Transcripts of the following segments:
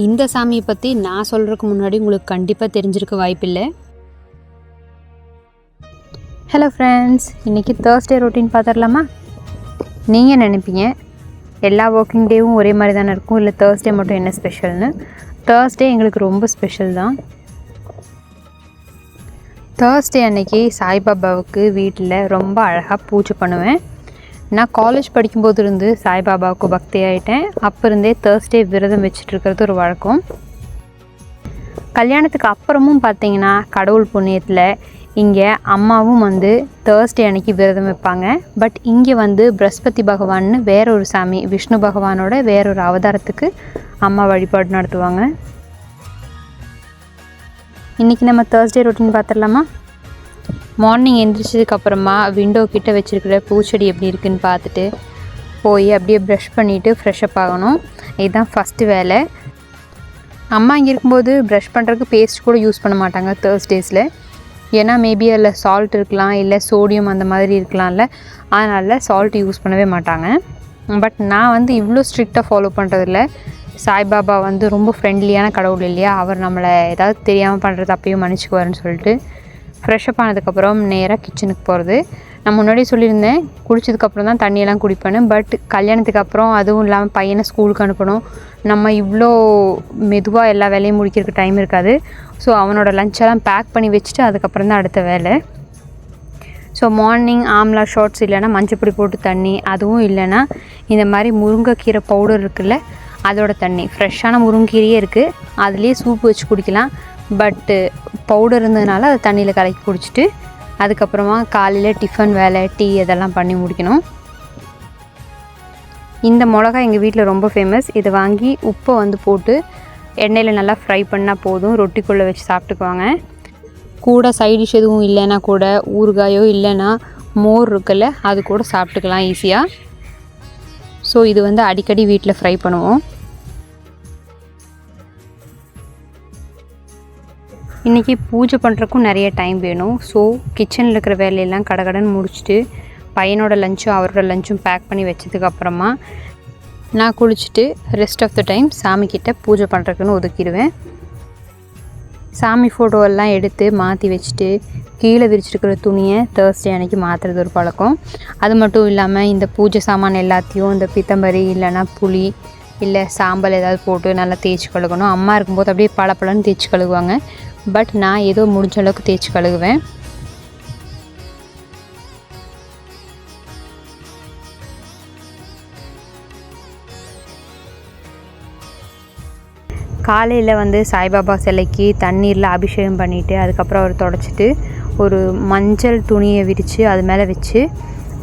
இந்த சாமியை பற்றி நான் சொல்கிறதுக்கு முன்னாடி உங்களுக்கு கண்டிப்பாக தெரிஞ்சிருக்க வாய்ப்பில்லை. ஹலோ ஃப்ரெண்ட்ஸ், இன்றைக்கி தேர்ஸ்டே ரொட்டீன் பார்த்துடலாமா? நீங்கள் நினைப்பீங்க எல்லா ஒர்க்கிங் டேவும் ஒரே மாதிரி தானே இருக்கும், இல்லை தேர்ஸ்டே மட்டும் என்ன ஸ்பெஷல்னு. தேர்ஸ்டே எங்களுக்கு ரொம்ப ஸ்பெஷல் தான். தேர்ஸ்டே அன்னைக்கு சாய்பாபாவுக்கு வீட்டில் ரொம்ப அழகாக பூஜை பண்ணுவேன். நான் காலேஜ் படிக்கும்போது இருந்து சாய்பாபாவுக்கு பக்தி ஆகிட்டேன். அப்போ இருந்தே தேர்ஸ்டே விரதம் வச்சுட்ருக்கிறது ஒரு வழக்கம். கல்யாணத்துக்கு அப்புறமும் பார்த்திங்கன்னா கடவுள் புண்ணியத்தில் இங்கே அம்மாவும் தேர்ஸ்டே அன்னைக்கு விரதம் வைப்பாங்க. பட் இங்கே பிரகஸ்பதி பகவான்னு வேற ஒரு சாமி, விஷ்ணு பகவானோட வேறொரு அவதாரத்துக்கு அம்மா வழிபாடு நடத்துவாங்க. இன்றைக்கி நம்ம தேர்ஸ்டே ரொட்டீன் பார்த்துடலாமா? மார்னிங் எழுந்திரிச்சதுக்கப்புறமா விண்டோ கிட்டே வச்சுருக்கிற பூச்செடி எப்படி இருக்குதுன்னு பார்த்துட்டு போய் அப்படியே ப்ரஷ் பண்ணிவிட்டு ஃப்ரெஷ்அப் ஆகணும். இதுதான் ஃபஸ்ட்டு வேலை. அம்மா இங்கே இருக்கும்போது ப்ரஷ் பண்ணுறதுக்கு பேஸ்ட் கூட யூஸ் பண்ண மாட்டாங்க தேர்ஸ்டேஸில். ஏன்னா மேபி அதில் சால்ட் இருக்கலாம், இல்லை சோடியம் அந்த மாதிரி இருக்கலாம்ல, அதனால் சால்ட் யூஸ் பண்ணவே மாட்டாங்க. பட் நான் இவ்வளோ ஸ்ட்ரிக்டாக ஃபாலோ பண்ணுறதில்ல. சாய்பாபா ரொம்ப ஃப்ரெண்ட்லியான கடவுள் இல்லையா, அவர் நம்மளை ஏதாவது தெரியாமல் பண்ணுறது அப்பயும் மன்னிச்சுக்குவாருன்னு சொல்லிட்டு ஃப்ரெஷ்அப் ஆனதுக்கப்புறம் நேராக கிச்சனுக்கு போகிறது. நான் முன்னாடி சொல்லியிருந்தேன் குளிச்சதுக்கப்புறம் தான் தண்ணியெல்லாம் குடிப்பேன்னு. பட் கல்யாணத்துக்கு அப்புறம் அதுவும் இல்லாமல் பையனை ஸ்கூலுக்கு அனுப்பணும், நம்ம இவ்வளோ மெதுவாக எல்லா வேலையும் முடிக்கிறதுக்கு டைம் இருக்காது. ஸோ அவனோட லஞ்செல்லாம் பேக் பண்ணி வச்சுட்டு அதுக்கப்புறம் தான் அடுத்த வேலை. ஸோ மார்னிங் ஆம்லா ஷார்ட்ஸ் இல்லைன்னா மஞ்சப்பொடி போட்டு தண்ணி, அதுவும் இல்லைன்னா இந்த மாதிரி முருங்கைக்கீரை பவுடர் இருக்குல்ல அதோட தண்ணி. ஃப்ரெஷ்ஷான முருங்கைக்கீரையே இருக்குது, அதுலேயே சூப்பு வச்சு குடிக்கலாம். பட்டு பவுடர் இருந்ததுனால அதை தண்ணியில் கலக்கி குடிச்சிட்டு அதுக்கப்புறமா காலையில் டிஃபன் வேலை, டீ இதெல்லாம் பண்ணி முடிக்கணும். இந்த மிளகா எங்கள் வீட்டில் ரொம்ப ஃபேமஸ். இதை வாங்கி உப்பை போட்டு எண்ணெயில் நல்லா ஃப்ரை பண்ணால் போதும், ரொட்டிக்குள்ளே வச்சு சாப்பிட்டுக்குவாங்க. கூட சைடிஷ் எதுவும் இல்லைன்னா கூட ஊறுகாயோ இல்லைன்னா மோர் இருக்குல்ல அது கூட சாப்பிட்டுக்கலாம் ஈஸியாக. ஸோ இது அடிக்கடி வீட்டில் ஃப்ரை பண்ணுவோம். இன்றைக்கி பூஜை பண்ணுறக்கும் நிறைய டைம் வேணும். ஸோ கிச்சனில் இருக்கிற வேலையெல்லாம் கடகடன்னு முடிச்சுட்டு பையனோட லஞ்சும் அவரோட லஞ்சும் பேக் பண்ணி வச்சதுக்கப்புறமா நான் குளிச்சுட்டு ரெஸ்ட் ஆஃப் த டைம் சாமிக்கிட்ட பூஜை பண்ணுறதுக்குன்னு ஒதுக்கிடுவேன். சாமி ஃபோட்டோவெல்லாம் எடுத்து மாற்றி வச்சுட்டு கீழே விரிச்சிருக்கிற துணியை தேர்ஸ்டே அன்றைக்கி மாற்றுறது ஒரு பழக்கம். அது மட்டும் இல்லாமல் இந்த பூஜை சாமான் எல்லாத்தையும் இந்த பித்தம்பரி இல்லைன்னா புளி இல்லை சாம்பல் ஏதாவது போட்டு நல்லா தேய்ச்சி கழுகணும். அம்மா இருக்கும்போது அப்படியே பளபளன்னு தேய்ச்சி கழுகுவாங்க. பட் நான் ஏதோ முடிஞ்ச அளவுக்கு தேய்ச்சி கழுகுவேன். காலையில் சாய்பாபா சிலைக்கு தண்ணீரில் அபிஷேகம் பண்ணிவிட்டு அதுக்கப்புறம் அவர் தொடச்சிட்டு ஒரு மஞ்சள் துணியை விரித்து அது மேலே வச்சு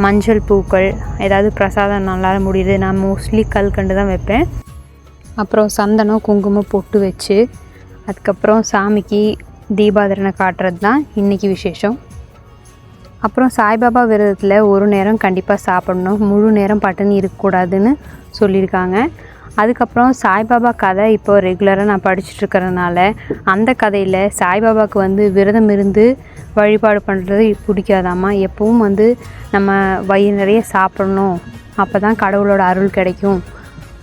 மஞ்சள் பூக்கள் ஏதாவது பிரசாதம் நல்லா முடியுது. நான் மோஸ்ட்லி கல்கண்டு தான் வைப்பேன். அப்புறம் சந்தனம் குங்குமம் பொட்டு வச்சு அதுக்கப்புறம் சாமிக்கு தீபாதரனை காட்டுறது தான் இன்றைக்கி விசேஷம். அப்புறம் சாய்பாபா விரதத்தில் ஒரு நேரம் கண்டிப்பாக சாப்பிடணும், முழு நேரம் பட்டினி இருக்கக்கூடாதுன்னு சொல்லியிருக்காங்க. அதுக்கப்புறம் சாய்பாபா கதை இப்போ ரெகுலராக நான் படிச்சுட்ருக்கிறதுனால அந்த கதையில் சாய்பாபாவுக்கு விரதம் இருந்து வழிபாடு பண்ணுறது பிடிக்காதாமா. எப்பவும் நம்ம வயிறு நிறைய சாப்பிடணும், அப்போ தான் கடவுளோட அருள் கிடைக்கும்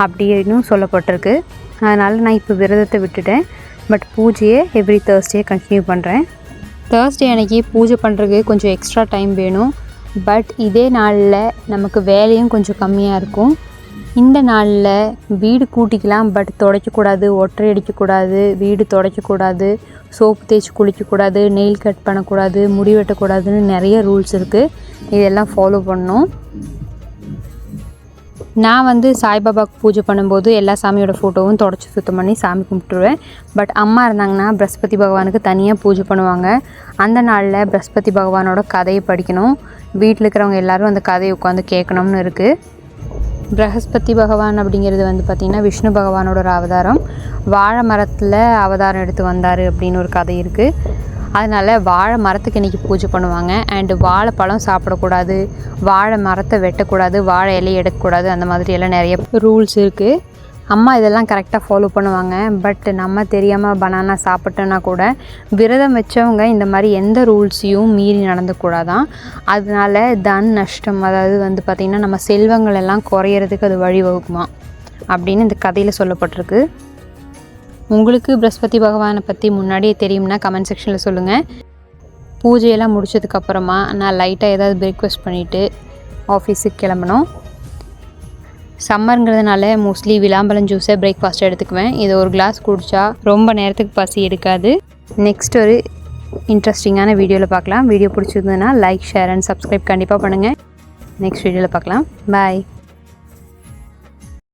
அப்படின்னு சொல்லப்பட்டிருக்கு. அதனால் நான் இப்போ விரதத்தை விட்டுட்டேன். பட் பூஜையை எவ்ரி தேர்ஸ்டே கண்டினியூ பண்ணுறேன். தேர்ஸ்டே அன்றைக்கி பூஜை பண்ணுறதுக்கு கொஞ்சம் எக்ஸ்ட்ரா டைம் வேணும். பட் இதே நாளில் நமக்கு வேலையும் கொஞ்சம் கம்மியாக இருக்கும். இந்த நாளில் வீடு கூட்டிக்கலாம், பட் துடைக்கக்கூடாது, ஒற்றை அடிக்கக்கூடாது, வீடு துடைக்கக்கூடாது, சோப்பு தேய்ச்சி குளிக்கக்கூடாது, நெயில் கட் பண்ணக்கூடாது, முடி வெட்டக்கூடாதுன்னு நிறைய ரூல்ஸ் இருக்குது. இதெல்லாம் ஃபாலோ பண்ணணும். நான் சாய்பாபாவுக்கு பூஜை பண்ணும்போது எல்லா சாமியோட ஃபோட்டோவும் தொடச்சி சுத்தம் பண்ணி சாமி கும்பிட்டுருவேன். பட் அம்மா இருந்தாங்கன்னா பிரகஸ்பதி பகவானுக்கு தனியாக பூஜை பண்ணுவாங்க. அந்த நாளில் பிரகஸ்பதி பகவானோட கதையை படிக்கணும். வீட்டில் இருக்கிறவங்க எல்லோரும் அந்த கதையை உட்காந்து கேட்கணும்னு இருக்குது. பிரகஸ்பதி பகவான் அப்படிங்கிறது பார்த்திங்கன்னா விஷ்ணு பகவானோட ஒரு அவதாரம். வாழை மரத்தில் அவதாரம் எடுத்து வந்தார் அப்படின்னு ஒரு கதை இருக்குது. அதனால் வாழை மரத்துக்கு இன்றைக்கி பூஜை பண்ணுவாங்க. அண்டு வாழைப்பழம் சாப்பிடக்கூடாது, வாழை மரத்தை வெட்டக்கூடாது, வாழை இலையை எடுக்கக்கூடாது, அந்த மாதிரி எல்லாம் நிறைய ரூல்ஸ் இருக்குது. அம்மா இதெல்லாம் கரெக்டாக ஃபாலோ பண்ணுவாங்க. பட் நம்ம தெரியாமல் பனானா சாப்பிட்டோன்னா கூட விரதம் வச்சவங்க இந்த மாதிரி எந்த ரூல்ஸையும் மீறி நடந்துக்கூடாதான். அதனால தன் நஷ்டம், அதாவது பார்த்திங்கன்னா நம்ம செல்வங்கள் எல்லாம் குறையிறதுக்கு அது வழிவகுக்குமா அப்படின்னு இந்த கதையில் சொல்லப்பட்டிருக்கு. உங்களுக்கு ப்ரஹஸ்பதி பகவானை பற்றி முன்னாடியே தெரியும்னா கமெண்ட் செக்ஷனில் சொல்லுங்கள். பூஜையெல்லாம் முடிச்சதுக்கப்புறமா நான் லைட்டாக ஏதாவது பிரேக்ஃபாஸ்ட் பண்ணிவிட்டு ஆஃபீஸுக்கு கிளம்பணும். சம்மருங்கிறதுனால மோஸ்ட்லி விளாம்பழம் ஜூஸை பிரேக்ஃபாஸ்ட் எடுத்துக்குவேன். இது ஒரு கிளாஸ் குடித்தா ரொம்ப நேரத்துக்கு பசி எடுக்காது. நெக்ஸ்ட் ஒரு இன்ட்ரெஸ்டிங்கான வீடியோவில் பார்க்கலாம். வீடியோ பிடிச்சிருந்ததுன்னா லைக், ஷேர் அண்ட் சப்ஸ்கிரைப் கண்டிப்பாக பண்ணுங்கள். நெக்ஸ்ட் வீடியோவில் பார்க்கலாம். பாய்.